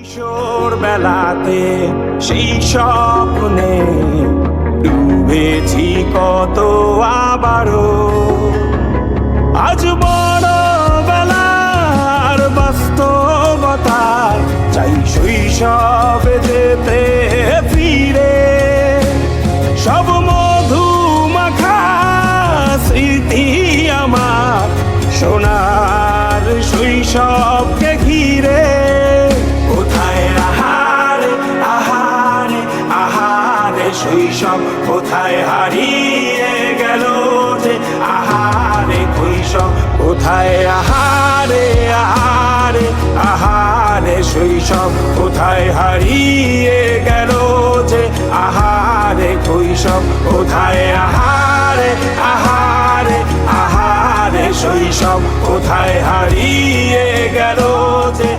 কিশোর বেলাতে সেই স্বপ্নে ডুবেছি কত আবারও, আজ বড় বেলার বাস্তবতায় চাই শৈশবে যেতে ফিরে। সব মধু মাখা স্মৃতি আমার সোনার শৈশবকে ঘিরে। কোথায় আহারে আহারে আহারে শৈশব, কোথায় হারিয়ে গেল যে আহারে কৈশব। কোথায় আহারে আহারে আহারে শৈশব, কোথায় হারিয়ে গেল যে আহারে কৈশব। কোথায় আহারে আহারে আহারে শৈশব, কোথায় হারিয়ে গেল যে